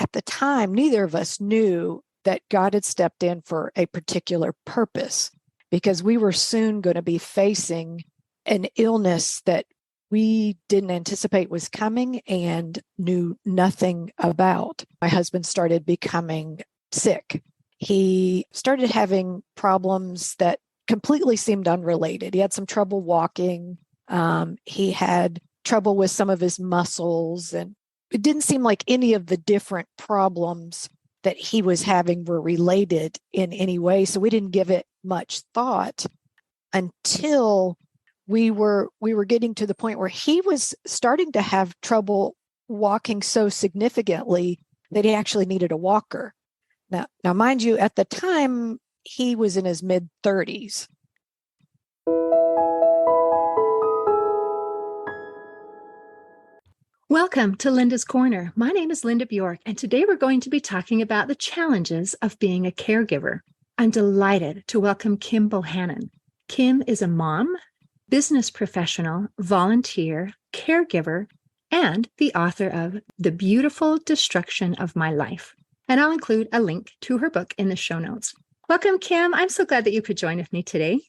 at the time, neither of us knew that God had stepped in for a particular purpose, because we were soon going to be facing an illness that we didn't anticipate was coming and knew nothing about. My husband started becoming sick. He started having problems that completely seemed unrelated. He had some trouble walking. He had trouble with some of his muscles, and it didn't seem like any of the different problems that he was having were related in any way. So we didn't give it much thought until we were getting to the point where he was starting to have trouble walking so significantly that he actually needed a walker. Now, mind you, at the time, he was in his mid-30s. Welcome to Linda's Corner. My name is Linda Bjork, and today we're going to be talking about the challenges of being a caregiver. I'm delighted to welcome Kim Bohannon. Kim is a mom, business professional, volunteer, caregiver, and the author of The Beautiful Destruction of My Life. And I'll include a link to her book in the show notes. Welcome, Kim. I'm so glad that you could join with me today.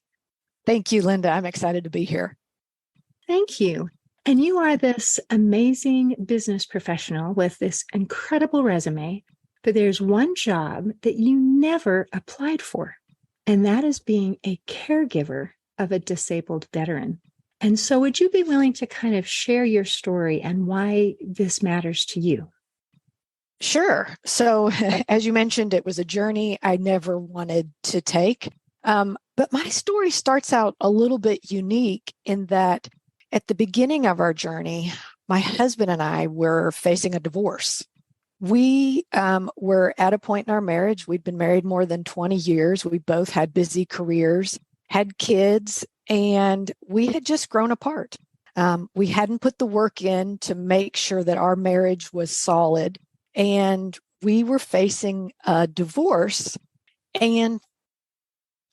Thank you, Linda. I'm excited to be here. Thank you. And you are this amazing business professional with this incredible resume, but there's one job that you never applied for, and that is being a caregiver of a disabled veteran. And so would you be willing to kind of share your story and why this matters to you? Sure. So as you mentioned, it was a journey I never wanted to take. But my story starts out a little bit unique in that at the beginning of our journey, my husband and I were facing a divorce. We were at a point in our marriage. We'd been married more than 20 years. We both had busy careers, had kids, and we had just grown apart. We hadn't put the work in to make sure that our marriage was solid, and we were facing a divorce, and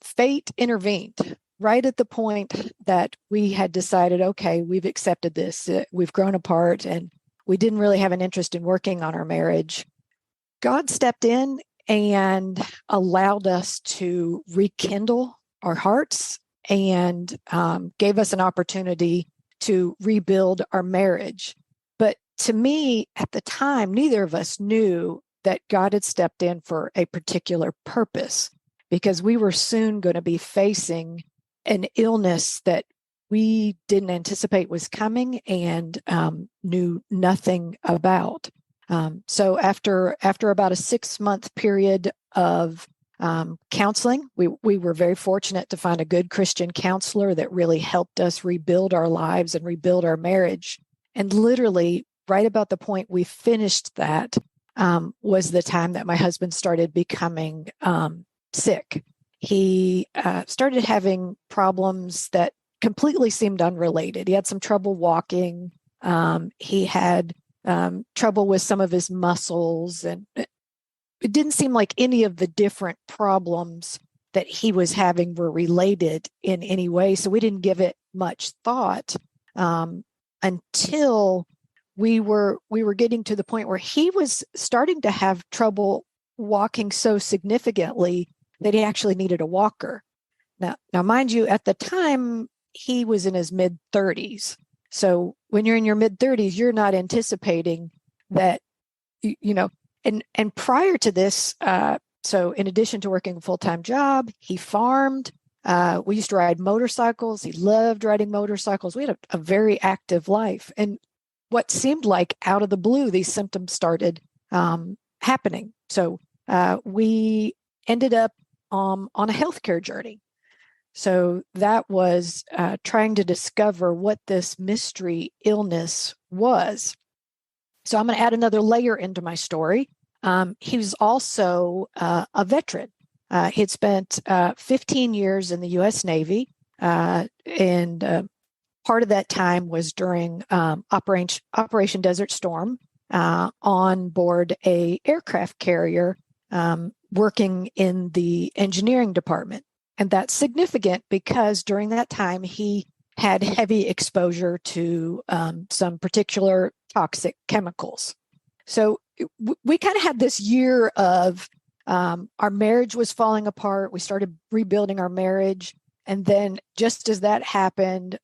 fate intervened. Right at the point that we had decided, okay, we've accepted this, we've grown apart, and we didn't really have an interest in working on our marriage, God stepped in and allowed us to rekindle our hearts and gave us an opportunity to rebuild our marriage. But to me, at the time, neither of us knew that God had stepped in for a particular purpose, because we were soon going to be facing an illness that we didn't anticipate was coming and knew nothing about. So after about a 6-month period of counseling, we were very fortunate to find a good Christian counselor that really helped us rebuild our lives and rebuild our marriage. And literally, right about the point we finished that was the time that my husband started becoming sick. He started having problems that completely seemed unrelated. He had some trouble walking. He had trouble with some of his muscles, and it didn't seem like any of the different problems that he was having were related in any way. So we didn't give it much thought until we were getting to the point where he was starting to have trouble walking so significantly that he actually needed a walker. Now, mind you, at the time, he was in his mid-30s. So when you're in your mid-30s, you're not anticipating that, and prior to this, so in addition to working a full-time job, he farmed. We used to ride motorcycles. He loved riding motorcycles. We had a very active life. And what seemed like out of the blue, these symptoms started happening. So we ended up on a healthcare journey. So that was trying to discover what this mystery illness was. So I'm going to add another layer into my story. He was also a veteran. He had spent 15 years in the U.S. Navy, and part of that time was during Operation Desert Storm on board a aircraft carrier, working in the engineering department. And that's significant because during that time, he had heavy exposure to some particular toxic chemicals. So we kind of had this year of our marriage was falling apart. We started rebuilding our marriage. And then just as that happened,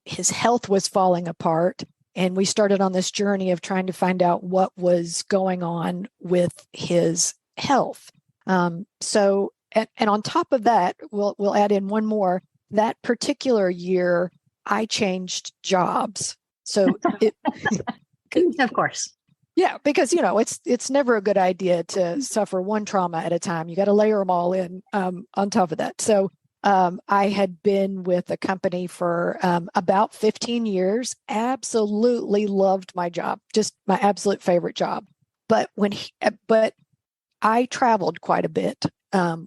his health was falling apart. And we started on this journey of trying to find out what was going on with his health. So, and on top of that, we'll add in one more. That particular year, I changed jobs. So of course. Yeah, because it's never a good idea to suffer one trauma at a time. You got to layer them all in on top of that. So I had been with a company for about 15 years. Absolutely loved my job, just my absolute favorite job. But but I traveled quite a bit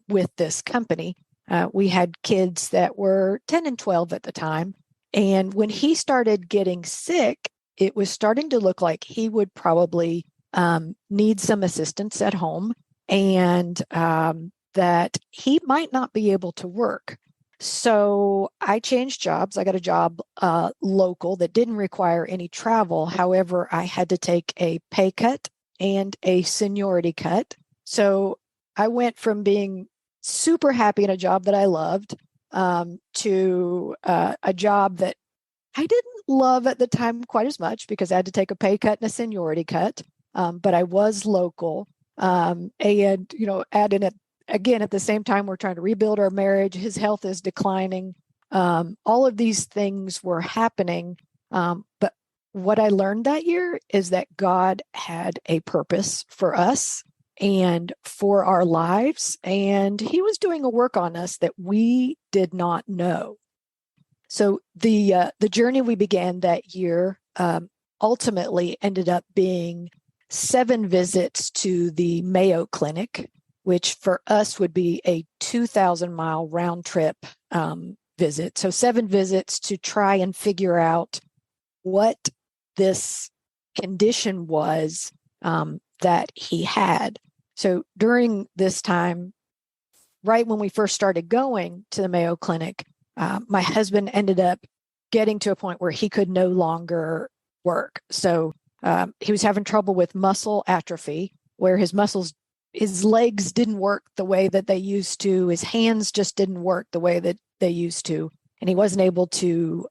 with this company. We had kids that were 10 and 12 at the time, and when he started getting sick, it was starting to look like he would probably need some assistance at home, and that he might not be able to work. So I changed jobs. I got a job local that didn't require any travel. However, I had to take a pay cut and a seniority cut. So I went from being super happy in a job that I loved to a job that I didn't love at the time quite as much because I had to take a pay cut and a seniority cut. But I was local. And, add in it again, at the same time, we're trying to rebuild our marriage. His health is declining. All of these things were happening. But what I learned that year is that God had a purpose for us and for our lives. And he was doing a work on us that we did not know. So the journey we began that year ultimately ended up being 7 visits to the Mayo Clinic, which for us would be a 2,000-mile round trip visit. So 7 visits to try and figure out what this condition was that he had. So during this time, right when we first started going to the Mayo Clinic, my husband ended up getting to a point where he could no longer work. So he was having trouble with muscle atrophy, where his legs didn't work the way that they used to. His hands just didn't work the way that they used to. And he wasn't able to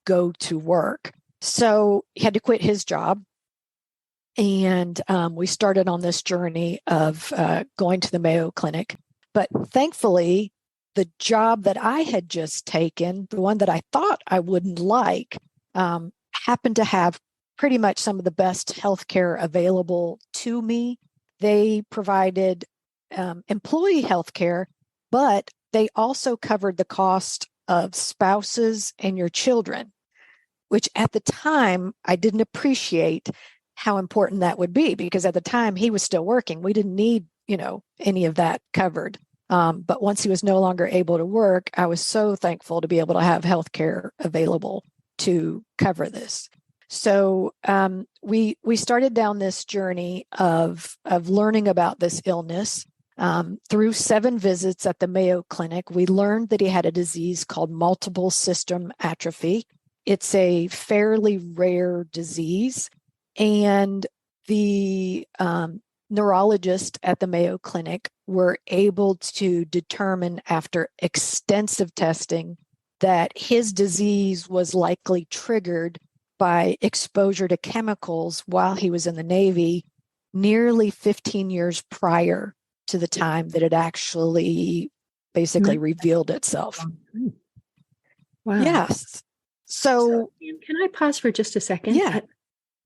go to work. So he had to quit his job. And we started on this journey of going to the Mayo Clinic. But thankfully, the job that I had just taken, the one that I thought I wouldn't like, happened to have pretty much some of the best healthcare available to me. They provided employee healthcare, but they also covered the cost of spouses and your children, which at the time I didn't appreciate how important that would be, because at the time he was still working. We didn't need, any of that covered. But once he was no longer able to work, I was so thankful to be able to have healthcare available to cover this. So we started down this journey of learning about this illness. Through 7 visits at the Mayo Clinic, we learned that he had a disease called multiple system atrophy. It's a fairly rare disease, and the neurologist at the Mayo Clinic were able to determine after extensive testing that his disease was likely triggered by exposure to chemicals while he was in the Navy nearly 15 years prior to the time that it actually basically revealed itself. Wow. Yes. So can I pause for just a second? Yeah.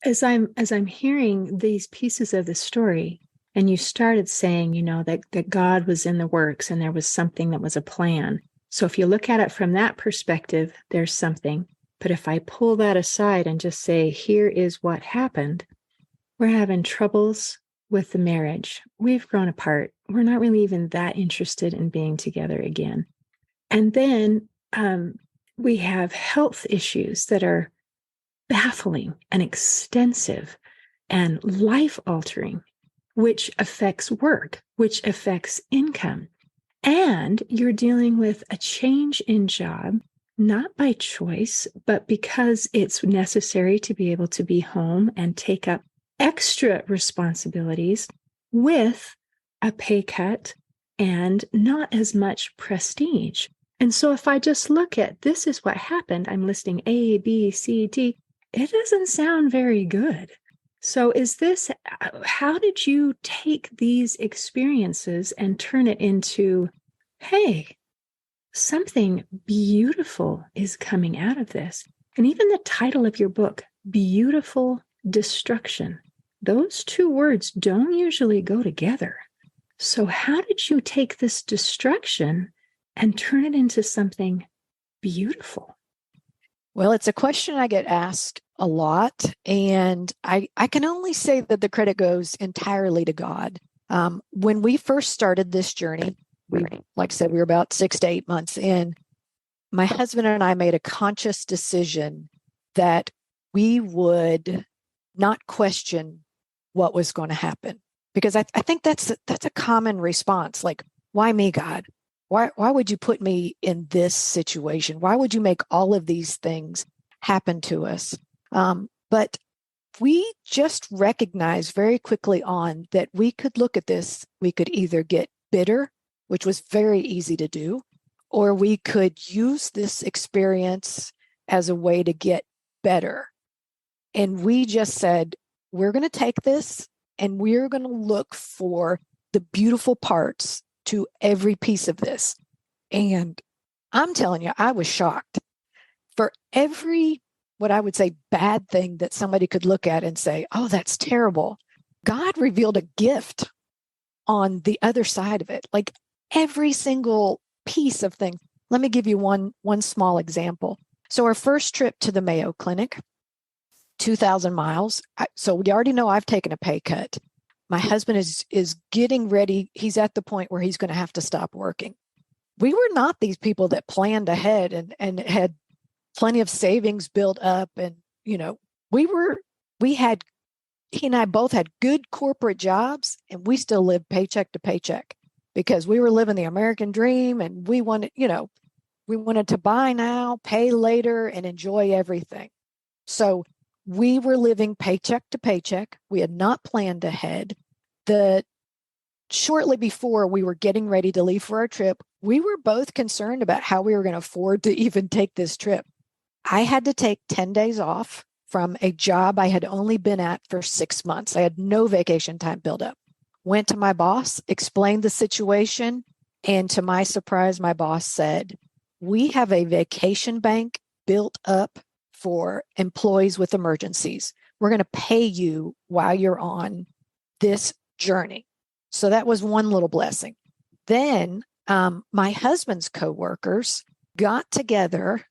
As I'm hearing these pieces of the story, and you started saying, that God was in the works and there was something that was a plan. So if you look at it from that perspective, there's something. But if I pull that aside and just say, here is what happened, we're having troubles with the marriage. We've grown apart. We're not really even that interested in being together again. And then we have health issues that are baffling and extensive and life-altering, which affects work, which affects income. And you're dealing with a change in job, not by choice, but because it's necessary to be able to be home and take up extra responsibilities with a pay cut and not as much prestige. And so if I just look at this is what happened, I'm listing A, B, C, D, it doesn't sound very good. So how did you take these experiences and turn it into, hey, something beautiful is coming out of this? And even the title of your book, Beautiful Destruction, those two words don't usually go together. So how did you take this destruction and turn it into something beautiful? Well, it's a question I get asked a lot, and I can only say that the credit goes entirely to God. When we first started this journey, like I said, we were about 6 to 8 months in. My husband and I made a conscious decision that we would not question what was going to happen, because I think that's a common response. Like, why me, God? Why would you put me in this situation? Why would you make all of these things happen to us? But we just recognized very quickly on that we could look at this. We could either get bitter, which was very easy to do, or we could use this experience as a way to get better. And we just said, we're going to take this and we're going to look for the beautiful parts to every piece of this. And I'm telling you, I was shocked. For every, what I would say, bad thing that somebody could look at and say, oh, that's terrible, God revealed a gift on the other side of it. Like every single piece of thing. Let me give you one small example. So our first trip to the Mayo Clinic, 2,000 miles. So we already know I've taken a pay cut. My husband is getting ready. He's at the point where he's going to have to stop working. We were not these people that planned ahead and had plenty of savings built up. And, he and I both had good corporate jobs, and we still lived paycheck to paycheck because we were living the American dream, and we wanted to buy now, pay later, and enjoy everything. So we were living paycheck to paycheck. We had not planned ahead. Shortly before we were getting ready to leave for our trip, we were both concerned about how we were going to afford to even take this trip. I had to take 10 days off from a job I had only been at for 6 months. I had no vacation time built up. Went to my boss, explained the situation, and to my surprise, my boss said, we have a vacation bank built up for employees with emergencies. We're going to pay you while you're on this journey. So that was one little blessing. Then my husband's coworkers got together,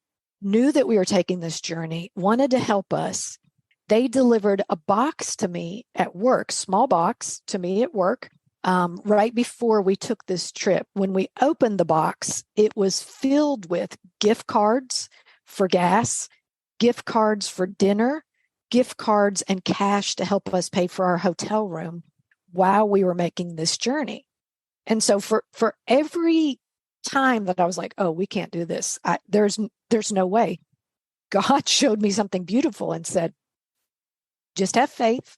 knew that we were taking this journey, wanted to help us. They delivered a box to me at work, small box to me at work, right before we took this trip. When we opened the box, it was filled with gift cards for gas, gift cards for dinner, gift cards and cash to help us pay for our hotel room while we were making this journey. And so for every time that I was like, oh, we can't do this, there's no way, God showed me something beautiful and said, just have faith.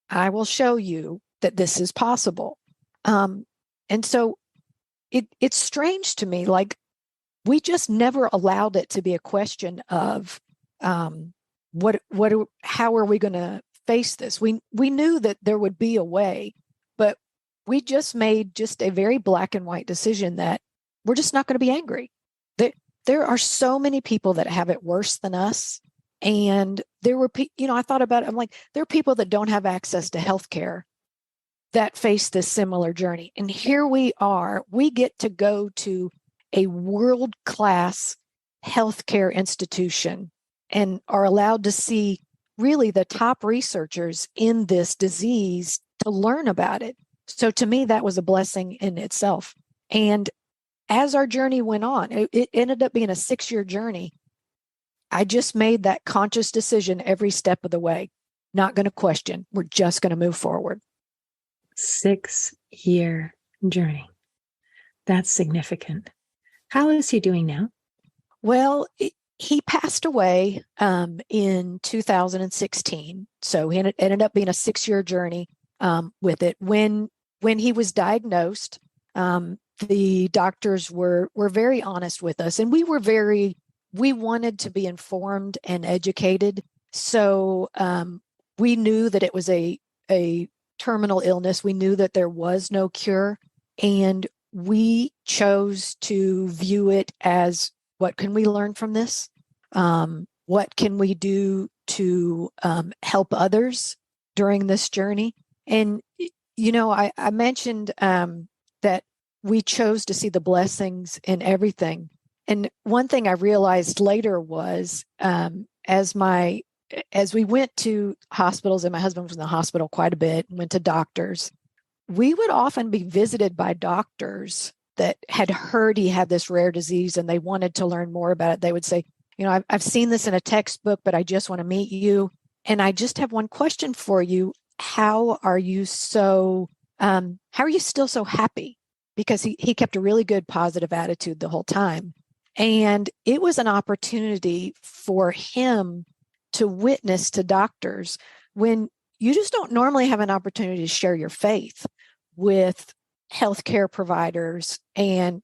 I will show you that this is possible. And so it's strange to me, like we just never allowed it to be a question of how are we going to face this? We knew that there would be a way, but we just made just a very black and white decision that we're just not going to be angry. There are so many people that have it worse than us. And there were, I thought about it. I'm like, there are people that don't have access to healthcare that face this similar journey. And here we are, we get to go to a world-class healthcare institution and are allowed to see really the top researchers in this disease to learn about it. So to me, that was a blessing in itself. And as our journey went on, it ended up being a 6-year journey. I just made that conscious decision every step of the way. Not going to question. We're just going to move forward. 6-year journey. That's significant. How is he doing now? Well, he passed away in 2016. So he ended up being a 6-year journey with it. When he was diagnosed, the doctors were very honest with us, and we wanted to be informed and educated. So we knew that it was a terminal illness. We knew that there was no cure, and we chose to view it as, what can we learn from this? What can we do to help others during this journey? And, I mentioned that we chose to see the blessings in everything. And one thing I realized later was as we went to hospitals, and my husband was in the hospital quite a bit and went to doctors, we would often be visited by doctors that had heard he had this rare disease and they wanted to learn more about it. They would say, I've seen this in a textbook, but I just want to meet you. And I just have one question for you. How are you still so happy? Because he kept a really good positive attitude the whole time. And it was an opportunity for him to witness to doctors when you just don't normally have an opportunity to share your faith with healthcare providers and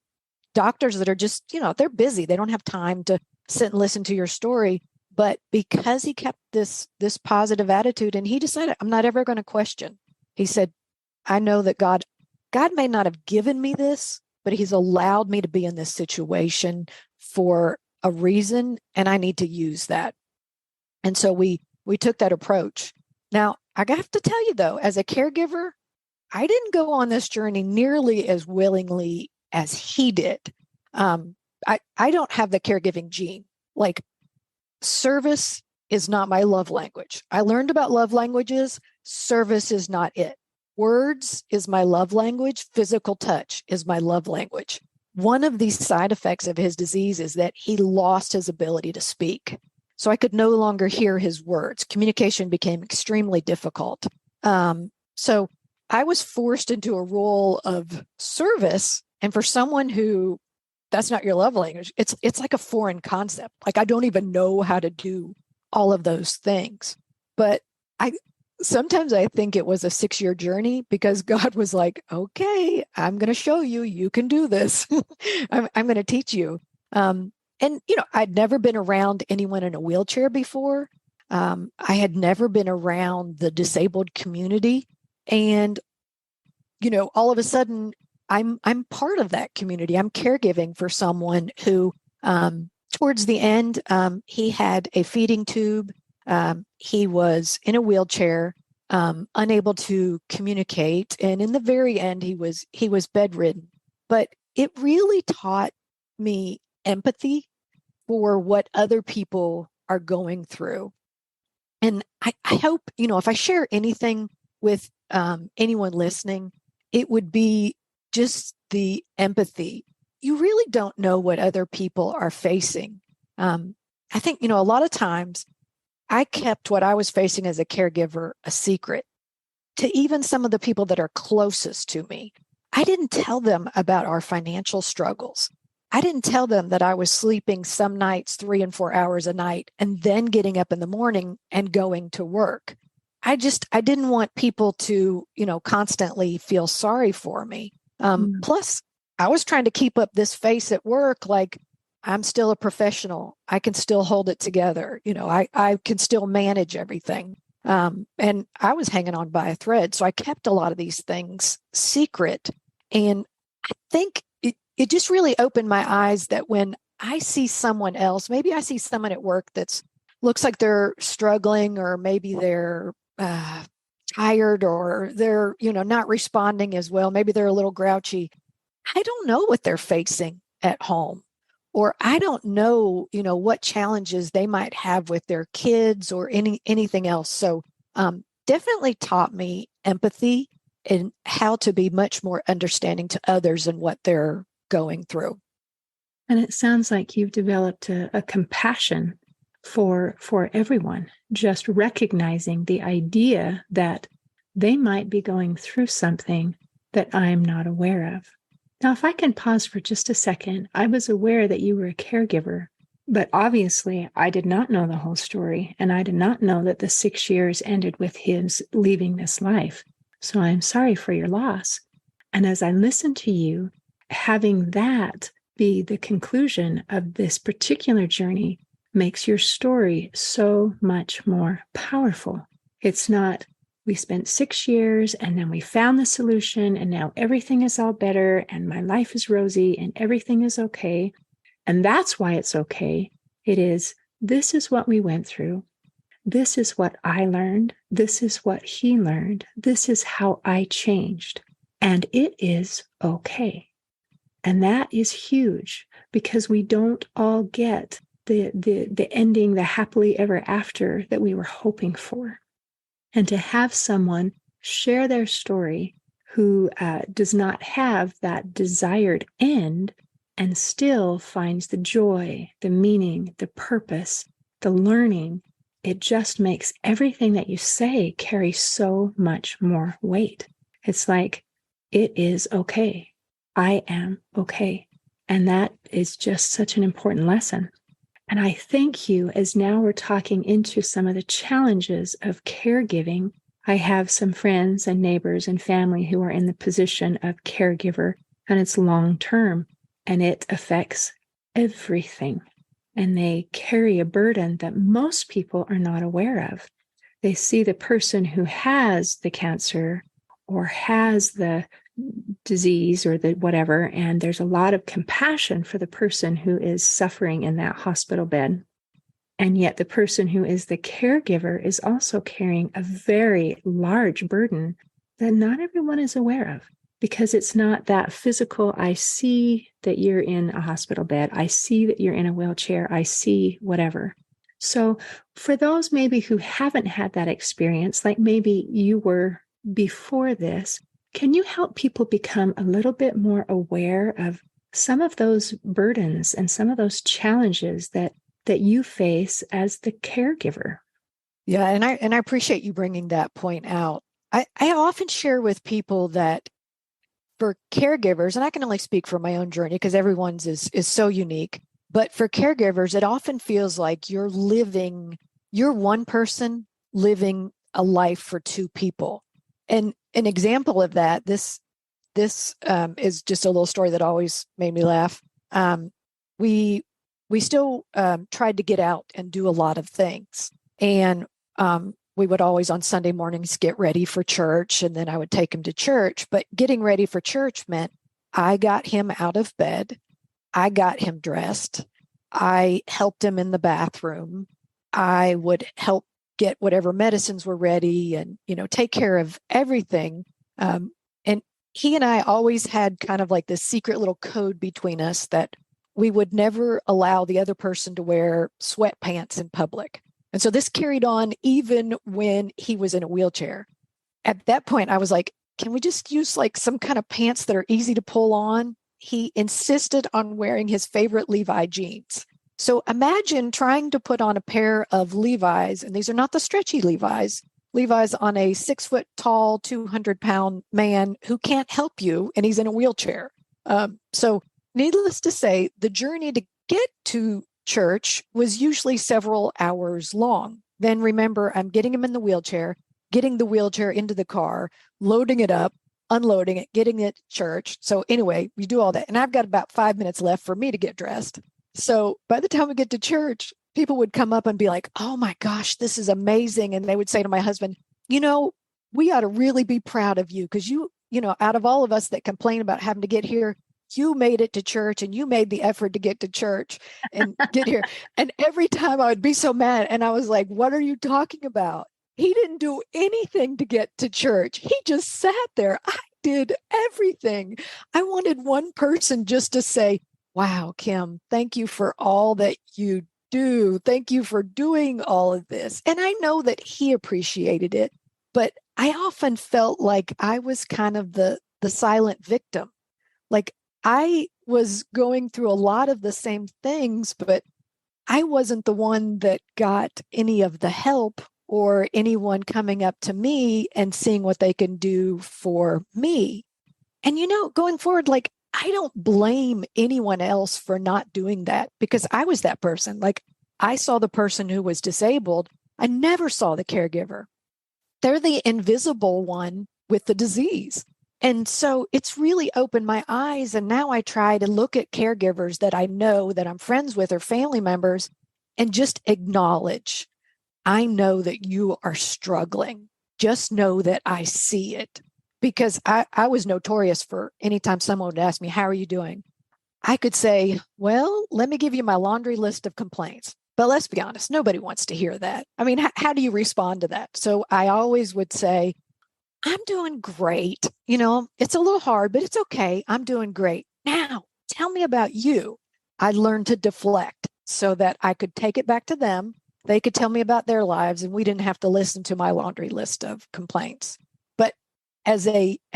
doctors that are just, they're busy. They don't have time to sit and listen to your story. But because he kept this positive attitude, and he decided, I'm not ever going to question. He said, I know that God may not have given me this, but he's allowed me to be in this situation for a reason, and I need to use that. And so we took that approach. Now, I have to tell you, though, as a caregiver, I didn't go on this journey nearly as willingly as he did. I don't have the caregiving gene. Like, service is not my love language. I learned about love languages. Service is not it. Words is my love language. Physical touch is my love language. One of these side effects of his disease is that he lost his ability to speak. So I could no longer hear his words. Communication became extremely difficult. So I was forced into a role of service. And for someone who that's not your love language, it's like a foreign concept. Like, I don't even know how to do all of those things. But sometimes I think it was a 6-year journey, because God was like, okay, I'm going to show you, you can do this. I'm going to teach you. And, I'd never been around anyone in a wheelchair before. I had never been around the disabled community. And, all of a sudden, I'm part of that community. I'm caregiving for someone who, towards the end, he had a feeding tube. He was in a wheelchair, unable to communicate, and in the very end, he was bedridden. But it really taught me empathy for what other people are going through. And I hope, if I share anything with anyone listening, it would be just the empathy. You really don't know what other people are facing. I think, a lot of times I kept what I was facing as a caregiver a secret to even some of the people that are closest to me. I didn't tell them about our financial struggles. I didn't tell them that I was sleeping some nights 3 and 4 hours a night and then getting up in the morning and going to work. I didn't want people to, constantly feel sorry for me. Plus, I was trying to keep up this face at work, like I'm still a professional. I can still hold it together. I can still manage everything. And I was hanging on by a thread. So I kept a lot of these things secret. And I think it just really opened my eyes that when I see someone else, maybe I see someone at work that's looks like they're struggling, or maybe they're tired, or they're, not responding as well. Maybe they're a little grouchy. I don't know what they're facing at home, or I don't know, what challenges they might have with their kids or anything else. So definitely taught me empathy and how to be much more understanding to others and what they're going through. And it sounds like you've developed a compassion for everyone, just recognizing the idea that they might be going through something that I'm not aware of. Now, if I can pause for just a second, I was aware that you were a caregiver, But obviously, I did not know the whole story, and I did not know that the 6 years ended with his leaving this life. So I'm sorry for your loss. And as I listen to you, having that be the conclusion of this particular journey makes your story so much more powerful. It's not, we spent 6 years and then we found the solution and now everything is all better and my life is rosy and everything is okay. And that's why it's okay. It is, this is what we went through. This is what I learned. This is what he learned. This is how I changed. And it is okay. And that is huge because we don't all get the ending, the happily ever after that we were hoping for. And to have someone share their story who does not have that desired end and still finds the joy, the meaning, the purpose, the learning, it just makes everything that you say carry so much more weight. It's like, it is okay. I am okay. And that is just such an important lesson. And I thank you as now we're talking into some of the challenges of caregiving. I have some friends and neighbors and family who are in the position of caregiver, and it's long term, and it affects everything. And they carry a burden that most people are not aware of. They see the person who has the cancer or has the disease or the whatever, and there's a lot of compassion for the person who is suffering in that hospital bed. And yet the person who is the caregiver is also carrying a very large burden that not everyone is aware of, because it's not that physical, I see that you're in a hospital bed, I see that you're in a wheelchair, I see whatever. So for those maybe who haven't had that experience, like maybe you were before this, can you help people become a little bit more aware of some of those burdens and some of those challenges that you face as the caregiver? Yeah, and I appreciate you bringing that point out. I often share with people that for caregivers, and I can only speak for my own journey because everyone's is so unique, but for caregivers, it often feels like you're one person living a life for two people. And an example of that, this is just a little story that always made me laugh. We still tried to get out and do a lot of things, and we would always on Sunday mornings get ready for church, and then I would take him to church. But getting ready for church meant I got him out of bed, I got him dressed, I helped him in the bathroom, I would help get whatever medicines were ready, and take care of everything. And he and I always had kind of like this secret little code between us that we would never allow the other person to wear sweatpants in public. And so this carried on even when he was in a wheelchair. At that point, I was like, can we just use like some kind of pants that are easy to pull on? He insisted on wearing his favorite Levi jeans. So imagine trying to put on a pair of Levi's, and these are not the stretchy Levi's on a 6 foot tall, 200-pound man who can't help you, and he's in a wheelchair. So needless to say, the journey to get to church was usually several hours long. Then remember, I'm getting him in the wheelchair, getting the wheelchair into the car, loading it up, unloading it, getting it to church. So anyway, we do all that. And I've got about 5 minutes left for me to get dressed. So by the time we get to church, people would come up and be like, oh my gosh, this is amazing. And they would say to my husband, we ought to really be proud of you because out of all of us that complain about having to get here, you made it to church and you made the effort to get to church and get here. And every time I would be so mad. And I was like, what are you talking about? He didn't do anything to get to church. He just sat there. I did everything. I wanted one person just to say, wow, Kim, thank you for all that you do. Thank you for doing all of this. And I know that he appreciated it, but I often felt like I was kind of the silent victim. Like I was going through a lot of the same things, but I wasn't the one that got any of the help or anyone coming up to me and seeing what they can do for me. And going forward, like I don't blame anyone else for not doing that because I was that person. Like I saw the person who was disabled. I never saw the caregiver. They're the invisible one with the disease. And so it's really opened my eyes. And now I try to look at caregivers that I know that I'm friends with or family members and just acknowledge, I know that you are struggling. Just know that I see it. Because I was notorious for anytime someone would ask me, how are you doing? I could say, well, let me give you my laundry list of complaints. But let's be honest, nobody wants to hear that. I mean, how do you respond to that? So I always would say, I'm doing great. You know, it's a little hard, but it's okay. I'm doing great. Now, tell me about you. I learned to deflect so that I could take it back to them. They could tell me about their lives and we didn't have to listen to my laundry list of complaints. But as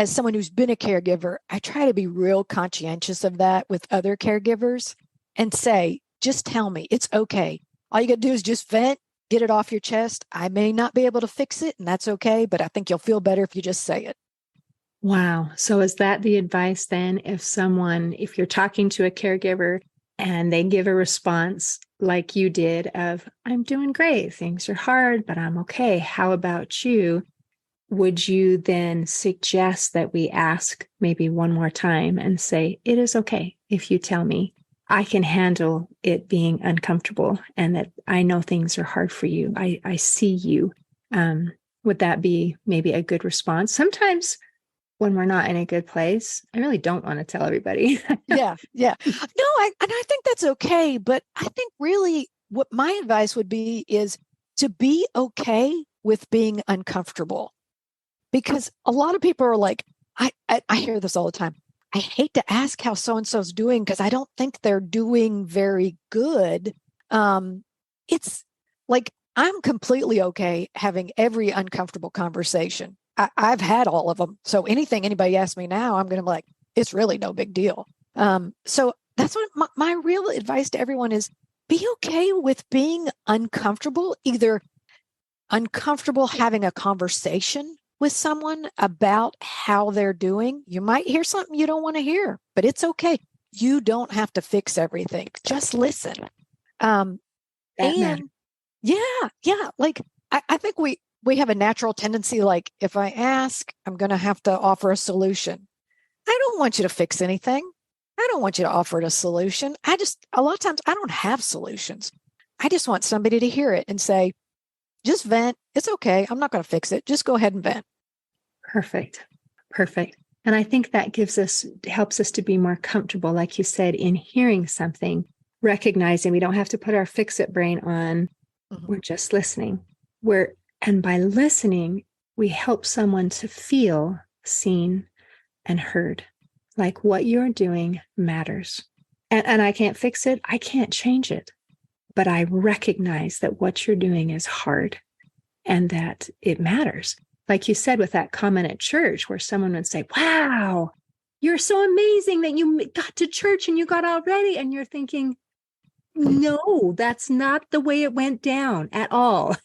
someone who's been a caregiver, I try to be real conscientious of that with other caregivers and say, just tell me it's okay. All you got to do is just vent, get it off your chest. I may not be able to fix it, and that's okay, but I think you'll feel better if you just say it. Wow. So is that the advice then? If you're talking to a caregiver and they give a response like you did of, I'm doing great, things are hard, but I'm okay. How about you? Would you then suggest that we ask maybe one more time and say, it is okay if you tell me I can handle it being uncomfortable and that I know things are hard for you. I see you. Would that be maybe a good response? Sometimes when we're not in a good place, I really don't want to tell everybody. Yeah. No, and I think that's okay. But I think really what my advice would be is to be okay with being uncomfortable. Because a lot of people are like, I hear this all the time. I hate to ask how so-and-so's doing because I don't think they're doing very good. It's like, I'm completely okay having every uncomfortable conversation. I've had all of them. So anything anybody asks me now, I'm going to be like, it's really no big deal. So that's what my real advice to everyone is: be okay with being uncomfortable, either uncomfortable having a conversation with someone about how they're doing. You might hear something you don't want to hear, but it's okay. You don't have to fix everything. Just listen. That matters. And yeah. Like I think we have a natural tendency, like if I ask, I'm going to have to offer a solution. I don't want you to fix anything. I don't want you to offer a solution. A lot of times I don't have solutions. I just want somebody to hear it and say, just vent. It's okay. I'm not going to fix it. Just go ahead and vent. Perfect. And I think that helps us to be more comfortable, like you said, in hearing something, recognizing we don't have to put our fix-it brain on. Mm-hmm. We're just listening. And by listening, we help someone to feel seen and heard, like what you're doing matters. And I can't fix it. I can't change it. But I recognize that what you're doing is hard and that it matters. Like you said with that comment at church where someone would say, wow, you're so amazing that you got to church and you got all ready. And you're thinking, no, that's not the way it went down at all.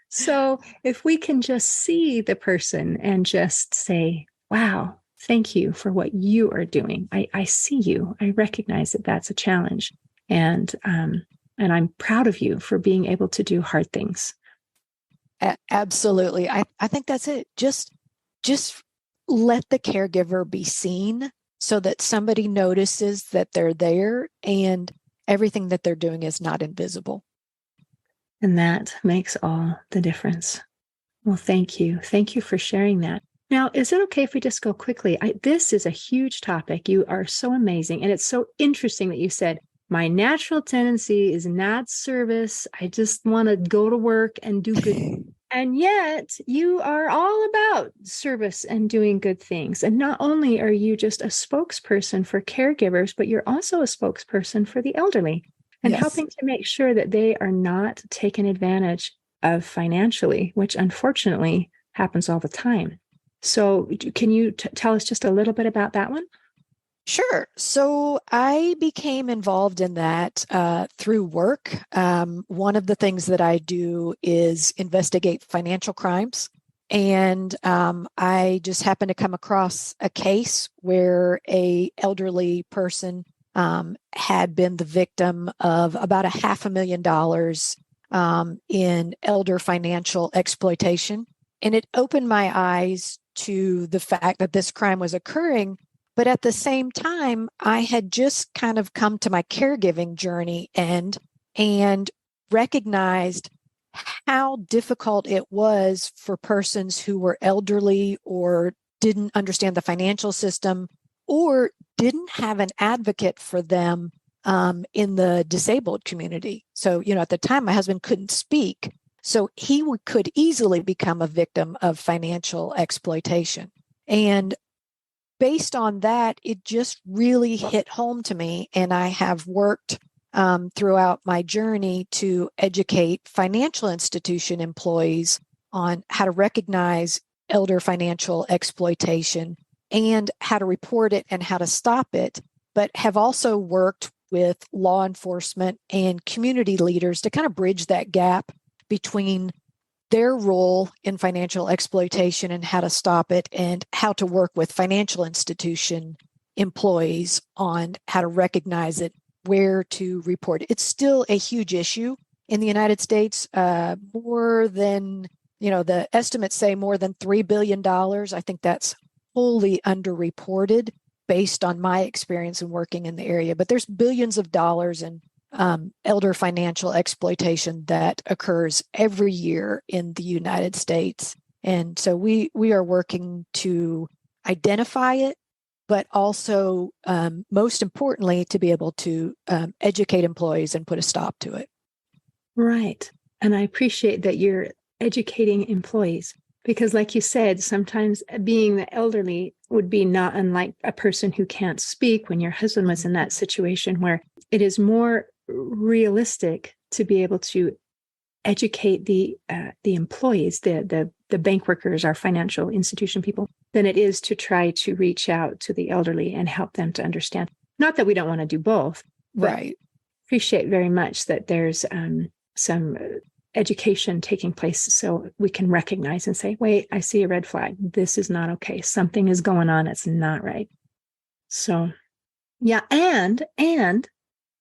So if we can just see the person and just say, wow, thank you for what you are doing. I see you. I recognize that that's a challenge. And I'm proud of you for being able to do hard things. Absolutely. I think that's it. Just let the caregiver be seen so that somebody notices that they're there and everything that they're doing is not invisible. And that makes all the difference. Well, thank you. Thank you for sharing that. Now, is it okay if we just go quickly? This is a huge topic. You are so amazing. And it's so interesting that you said, my natural tendency is not service. I just want to go to work and do good. And yet you are all about service and doing good things. And not only are you just a spokesperson for caregivers, but you're also a spokesperson for the elderly and helping to make sure that they are not taken advantage of financially, which unfortunately happens all the time. So can you tell us just a little bit about that one? Sure. So I became involved in that through work. One of the things that I do is investigate financial crimes. And I just happened to come across a case where a elderly person had been the victim of about $500,000 in elder financial exploitation. And it opened my eyes to the fact that this crime was occurring. But at the same time, I had just kind of come to my caregiving journey and recognized how difficult it was for persons who were elderly or didn't understand the financial system or didn't have an advocate for them in the disabled community. So, at the time, my husband couldn't speak. So he could easily become a victim of financial exploitation. And based on that, it just really hit home to me. And I have worked throughout my journey to educate financial institution employees on how to recognize elder financial exploitation and how to report it and how to stop it, but have also worked with law enforcement and community leaders to kind of bridge that gap between their role in financial exploitation and how to stop it, and how to work with financial institution employees on how to recognize it, where to report it. It's still a huge issue in the United States. More than, the estimates say more than $3 billion. I think that's wholly underreported based on my experience in working in the area. But there's billions of dollars in elder financial exploitation that occurs every year in the United States. And so we are working to identify it, but also, most importantly, to be able to educate employees and put a stop to it. Right. And I appreciate that you're educating employees because, like you said, sometimes being the elderly would be not unlike a person who can't speak. When your husband was in that situation, where it is more realistic to be able to educate the employees, the bank workers, our financial institution people, than it is to try to reach out to the elderly and help them to understand. Not that we don't want to do both, but right. Appreciate very much that there's some education taking place so we can recognize and say, wait, I see a red flag. This is not okay. Something is going on. It's not right. So, yeah. And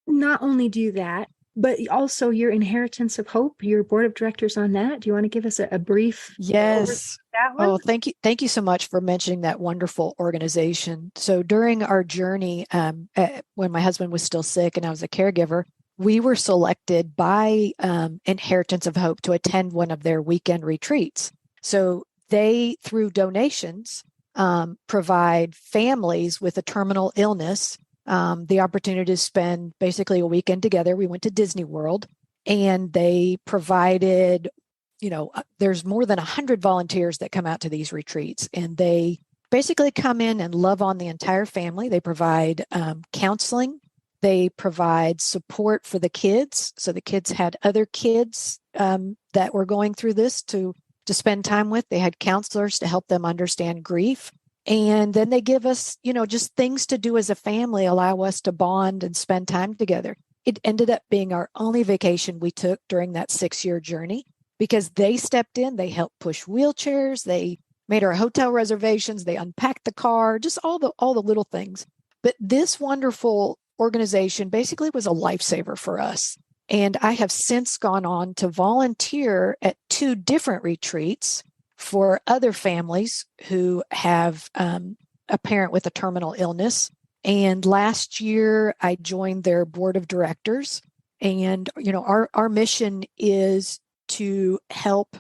not only do that, but also your Inheritance of Hope, your board of directors on that. Do you want to give us a brief Yes. that one? Oh, thank you. Thank you so much for mentioning that wonderful organization. So during our journey, when my husband was still sick and I was a caregiver, we were selected by Inheritance of Hope to attend one of their weekend retreats. So they, through donations, provide families with a terminal illness the opportunity to spend basically a weekend together. We went to Disney World, and they provided, there's more than 100 volunteers that come out to these retreats, and they basically come in and love on the entire family. They provide counseling. They provide support for the kids. So the kids had other kids that were going through this to spend time with. They had counselors to help them understand grief. And then they give us, just things to do as a family, allow us to bond and spend time together. It ended up being our only vacation we took during that 6-year journey because they stepped in, they helped push wheelchairs, they made our hotel reservations, they unpacked the car, just all the little things. But this wonderful organization basically was a lifesaver for us. And I have since gone on to volunteer at 2 different retreats for other families who have a parent with a terminal illness. And last year, I joined their board of directors. And, our mission is to help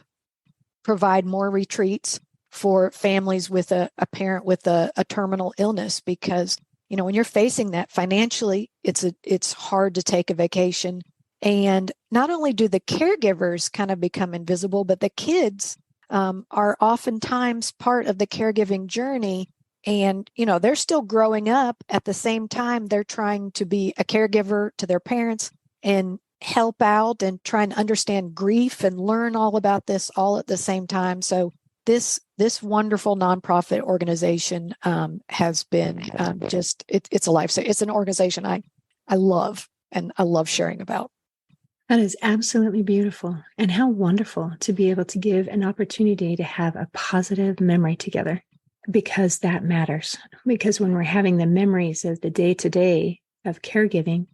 provide more retreats for families with a parent with a terminal illness, because, when you're facing that financially, it's hard to take a vacation. And not only do the caregivers kind of become invisible, but the kids are oftentimes part of the caregiving journey. And, they're still growing up. At the same time, they're trying to be a caregiver to their parents and help out and try and understand grief and learn all about this all at the same time. So this wonderful nonprofit organization has been it's a lifesaver. It's an organization I love and I love sharing about. That is absolutely beautiful. And how wonderful to be able to give an opportunity to have a positive memory together, because that matters. Because when we're having the memories of the day to day of caregiving,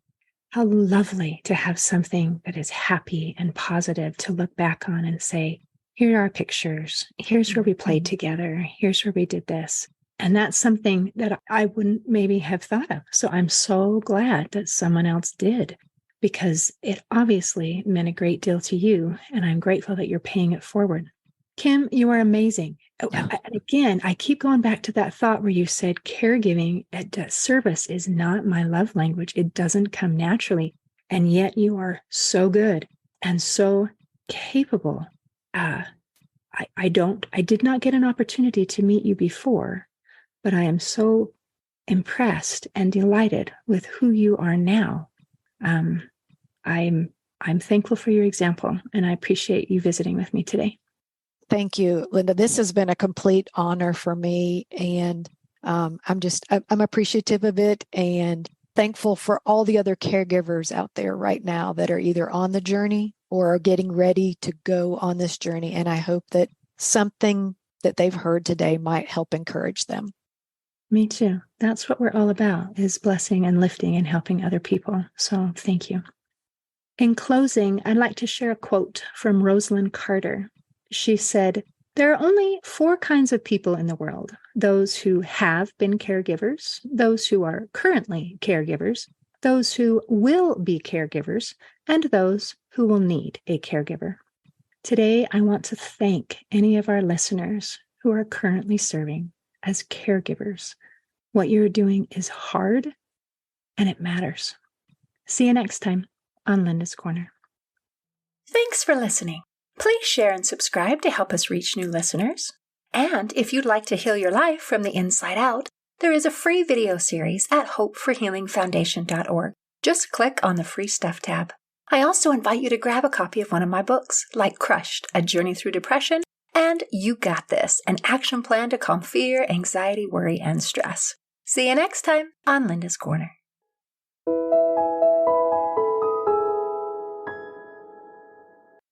how lovely to have something that is happy and positive to look back on and say, here are our pictures. Here's where we played together. Here's where we did this. And that's something that I wouldn't maybe have thought of. So I'm so glad that someone else did, because it obviously meant a great deal to you. And I'm grateful that you're paying it forward. Kim, you are amazing. Yeah. And again, I keep going back to that thought where you said caregiving at service is not my love language. It doesn't come naturally. And yet you are so good and so capable. I did not get an opportunity to meet you before, but I am so impressed and delighted with who you are now. I'm thankful for your example, and I appreciate you visiting with me today. Thank you, Linda. This has been a complete honor for me, and I'm appreciative of it and thankful for all the other caregivers out there right now that are either on the journey or are getting ready to go on this journey. And I hope that something that they've heard today might help encourage them. Me too. That's what we're all about, is blessing and lifting and helping other people. So thank you. In closing, I'd like to share a quote from Rosalind Carter. She said, "There are only 4 kinds of people in the world: those who have been caregivers, those who are currently caregivers, those who will be caregivers, and those who will need a caregiver." Today, I want to thank any of our listeners who are currently serving as caregivers. What you're doing is hard and it matters. See you next time on Linda's Corner. Thanks for listening. Please share and subscribe to help us reach new listeners. And if you'd like to heal your life from the inside out, there is a free video series at hopeforhealingfoundation.org. Just click on the free stuff tab. I also invite you to grab a copy of one of my books, like Crushed, A Journey Through Depression, and You Got This, an action plan to calm fear, anxiety, worry, and stress. See you next time on Linda's Corner.